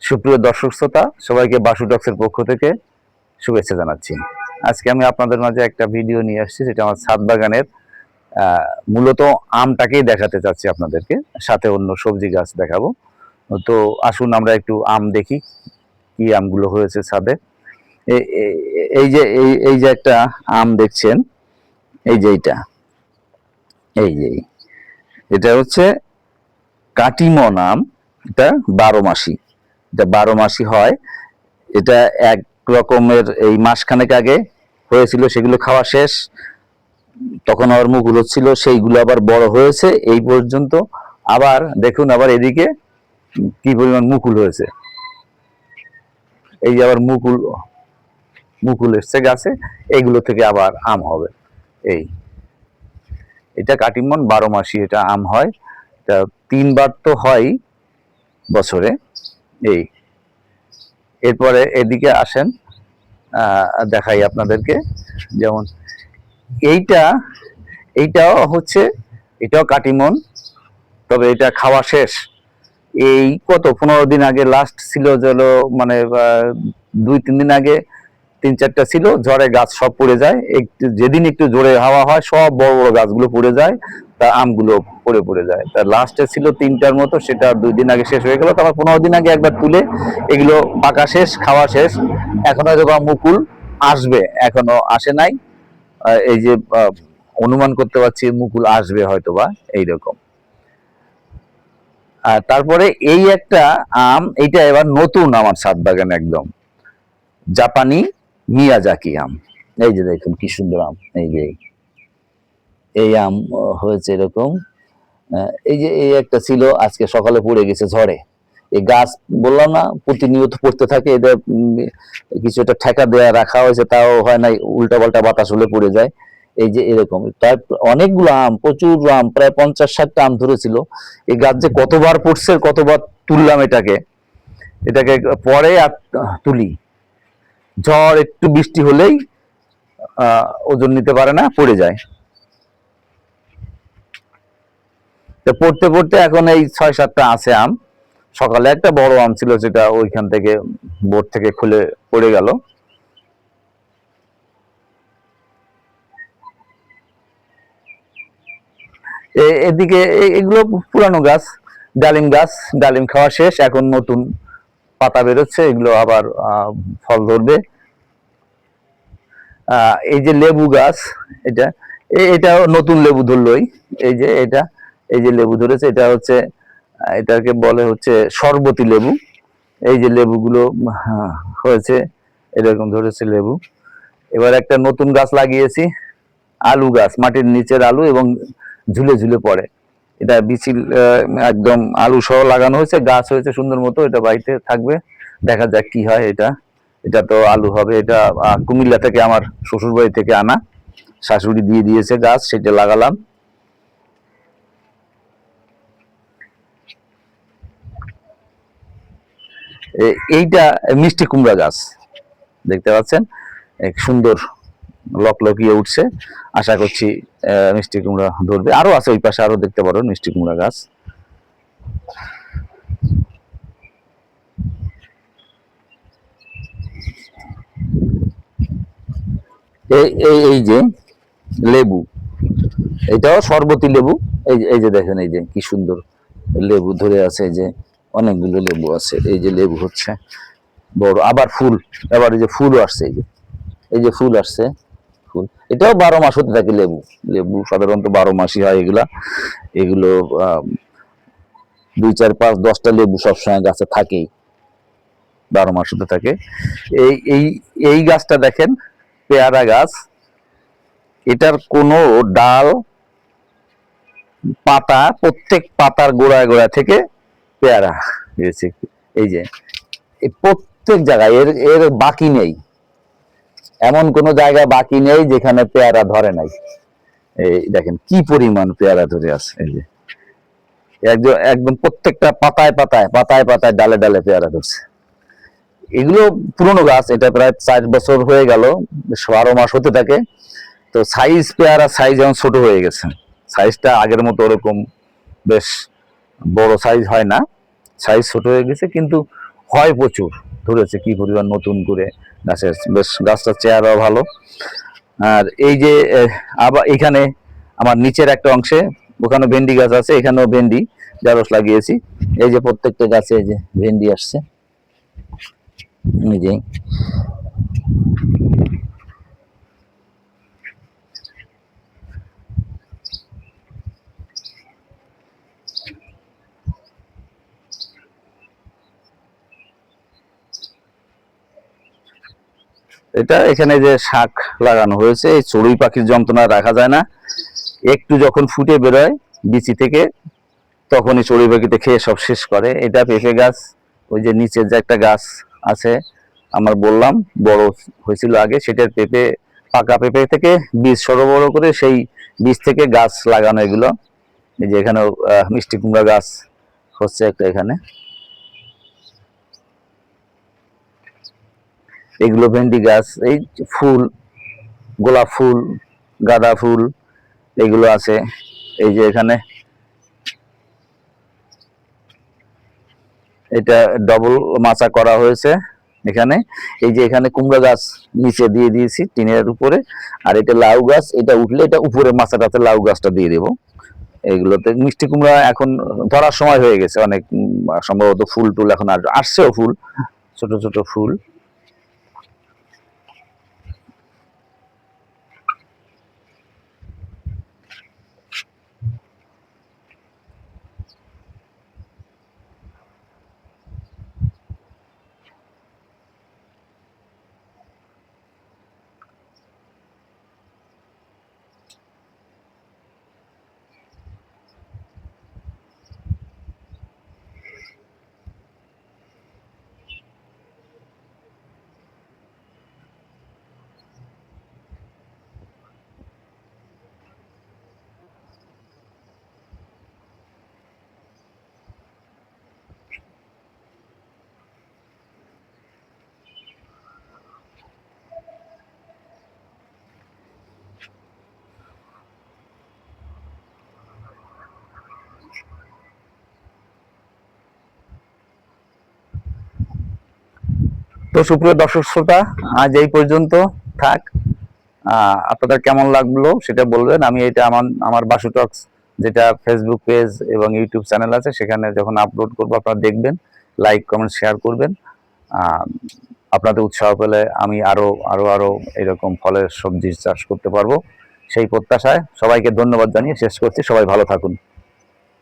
সুপ্রিয় দর্শক শ্রোতা, সবাইকে বাসু টক্সের পক্ষ থেকে শুভেচ্ছা জানাচ্ছি। আজকে আমি আপনাদের মাঝে একটা ভিডিও নিয়ে আসছি, যেটা আমার ছাদ বাগানের মূলত আমটাকেই দেখাতে চাচ্ছি আপনাদেরকে, সাথে অন্য সবজি গাছ দেখাবো। তো আসুন আমরা একটু আম দেখি, কি আমগুলো হয়েছে ছাদে। এই যে একটা আম দেখছেন, এই যে এটা হচ্ছে কাটিমন আম। এটা 12 মাসি, এটা 12 মাসি হয়। এটা এক রকমের এই মাসখানেক আগে হয়েছিল, সেগুলো খাওয়া শেষ, তখন আবার মুকুল হচ্ছিল, সেইগুলো আবার বড় হয়েছে এই পর্যন্ত। আবার দেখুন, আবার এদিকে কি পরিমাণ মুকুল হয়েছে, এই যে আবার মুকুল এসছে গাছে, এইগুলো থেকে আবার আম হবে। এটা কাটিমন 12 মাসি, এটা আম হয়। এটা 3 বার তো হয় বছরে। এরপরে এদিকে আসেন, দেখাই আপনাদেরকে। যেমন এইটাও হচ্ছে, এটাও কাটিমন, তবে এটা খাওয়া শেষ। এই 15 দিন আগে লাস্ট ছিল, মানে 2-3 দিন আগে 3-4টা ছিল, ঝড়ে গাছ সব পড়ে যায়। যেদিন একটু জোরে হাওয়া হয়, সব বড় বড় গাছগুলো পড়ে যায়, তার আমগুলো পড়ে যায়। তার লাস্টে ছিল 3টার মতো, সেটা 2 দিন আগে শেষ হয়ে গেল। তারপর 15 দিন আগে একবার তুলে, এগুলো পাকা শেষ, খাওয়া শেষ। এখন হয়তো বা মুকুল আসবে, এখনো আসে নাই। এই যে অনুমান করতে পারছি মুকুল আসবে হয়তোবা, এইরকম। আর তারপরে এই একটা আম, এইটা এবার নতুন আমার ছাদ বাগানে, একদম জাপানি মিয়াজাকি আম। এই যে দেখুন কি সুন্দর আম। এই আম হয়েছে এরকম। এই একটা ছিল, আজকে সকালে পড়ে গেছে ঝড়ে। এই গাছ বললাম না, প্রতিনিয়ত পড়তে থাকে। এদের কিছু একটা ঠেকা দেয়া রাখা হয়েছে, তাও হয় নাই, উল্টা পাল্টা বাতাস হলে পড়ে যায়। এই যে এরকম তার অনেকগুলো আম, প্রচুর আম, প্রায় 50-60টা আম ধরেছিল। এই গাছ যে কতবার পড়ছে, কতবার তুললাম এটাকে পরে আর তুলি। ঝড় একটু বৃষ্টি হলেই ওজন নিতে পারে না, পড়ে যায়। পড়তে পড়তে এখন এই 6-7টা আছে আম। সকালে একটা বড় আম ছিল, যেটা ওইখান থেকে বোর্ড থেকে খুলে পড়ে গেল। এদিকে এগুলো পুরানো গাছ, ডালিম গাছ। ডালিম খাওয়া শেষ, এখন নতুন পাতা বেরোচ্ছে, এগুলো আবার ফল ধরবে। এই যে লেবু গাছ, এটাও নতুন লেবু ধরলোই। এই যে লেবু ধরেছে, এটা হচ্ছে, এটাকে বলে হচ্ছে শরবতী লেবু। এই যে লেবুগুলো হয়েছে, এরকম ধরেছে লেবু। এবার একটা নতুন গাছ লাগিয়েছি, আলু গাছ, মাটির নিচের আলু, এবং ঝুলে ঝুলে পড়ে। এটা বিচিল, একদম আলু সহ লাগানো হয়েছে, গাছ হয়েছে সুন্দর মতো। এটা বাড়িতে থাকবে, দেখা যাক কি হয়। এটা তো আলু হবে। এটা কুমিল্লা থেকে, আমার শ্বশুর বাড়ি থেকে আনা, শাশুড়ি দিয়ে দিয়েছে গাছ, সেটা লাগালাম। এইটা মিষ্টি কুমড়া গাছ, দেখতে পাচ্ছেন, এক সুন্দর লকলকিয়ে উঠছে। আশা করছি মিষ্টি কুমড়া ধরবে। আরো আছে ওই পাশে, আরো দেখতে পারো মিষ্টি কুমড়া গাছ। এই যে লেবু, এটাও শরবতী লেবু। এই যে দেখেন, এই যে কি সুন্দর লেবু ধরে আছে। এই যে অনেকগুলো লেবু আছে, এই যে লেবু হচ্ছে বড়। আবার ফুল, এবার এই যে ফুলও আসছে, এই যে ফুল আসছে, ফুল। এটাও 12 মাস হতে থাকে লেবু। লেবু সাধারণত 12 মাসই হয়। এগুলো 2-4-5-10টা লেবু সবসময় গাছে থাকেই, 12 মাস হতে থাকে। এই এই এই গাছটা দেখেন, পেয়ারা গাছ। এটার কোনো ডাল, পাতা, প্রত্যেক পাতার গোড়ায় গোড়ায় থেকে পেয়ারা হয়েছে। এই যে প্রত্যেক জায়গায় এর এর বাকি নেই, এমন কোন জায়গায় বাকি নেই যেখানে পেয়ারা ধরে নাই। এই দেখেন কি পরিমাণ পেয়ারা ধরে আছে। এই যে একদম একদম প্রত্যেকটা পাতায় পাতায় পাতায় পাতায়, ডালে ডালে পেয়ারা ধরছে। এগুলো পুরনো গাছ, এটা প্রায় 4 বছর হয়ে গেল, 12 মাস হতে থাকে। তো সাইজ, পেয়ারা সাইজ এখন ছোট হয়ে গেছে। সাইজটা আগের মতো ওরকম বেশ বড় সাইজ হয় না, সাইজ ছোট হয়ে গেছে, কিন্তু হয় প্রচুর, ধরেছে কি পরিমাণ নতুন করে গাছের, বেশ গাছটার চেহারাও ভালো। আর এই যে আবার এখানে আমার নিচের একটা অংশে ওখানে ভেন্ডি গাছ আছে, এখানেও ভেন্ডি ঢেঁড়স লাগিয়েছি। এই যে প্রত্যেকটা গাছে এই যে ভেন্ডি আসছে, এই যে এটা এখানে যে শাক লাগানো হয়েছে, এই চড়ুই পাখির যন্ত্রণা রাখা যায় না, একটু যখন ফুটে বেরোয় বিচি থেকে তখনই চড়ুই পাখিতে খেয়ে সব শেষ করে। এটা পেঁপে গাছ, ওই যে নিচের যে একটা গাছ আছে আমার বললাম বড় হয়েছিল আগে, সেটার পেঁপে, পাকা পেঁপে থেকে বীজ সরবরাহ করে সেই বীজ থেকে গাছ লাগানো এগুলো। এই যে এখানে মিষ্টি কুমড়া গাছ হচ্ছে একটা এখানে, এগুলো ভেন্ডি গাছ, এই ফুল, গোলাপ ফুল, গাঁদা ফুল এগুলো আছে। এই যে এখানে এটা ডবল মাচা করা হয়েছে এখানে। এই যে এখানে কুমড়া গাছ নিচে দিয়ে দিয়েছি টিনের উপরে, আর এটা লাউ গাছ, এটা উঠলে এটা উপরে মাচাটাতে লাউ গাছটা দিয়ে দেবো। এইগুলোতে মিষ্টি কুমড়া এখন ধরার সময় হয়ে গেছে অনেক, সম্ভবত ফুল টুল এখন আসছেও ফুল, ছোট ছোট ফুল। তো সুপ্রিয় দর্শক শ্রোতা, আজ এই পর্যন্ত থাক। আপনাদের কেমন লাগলো সেটা বলবেন। আমি এটা আমার বাসু টক্স যেটা ফেসবুক পেজ এবং ইউটিউব চ্যানেল আছে, সেখানে যখন আপলোড করবো আপনারা দেখবেন, লাইক কমেন্ট শেয়ার করবেন। আপনাদের উৎসাহ পেলে আমি আরো আরো আরো এরকম ফলের সবজি চাষ করতে পারবো, সেই প্রত্যাশায় সবাইকে ধন্যবাদ জানিয়ে শেষ করছি। সবাই ভালো থাকুন।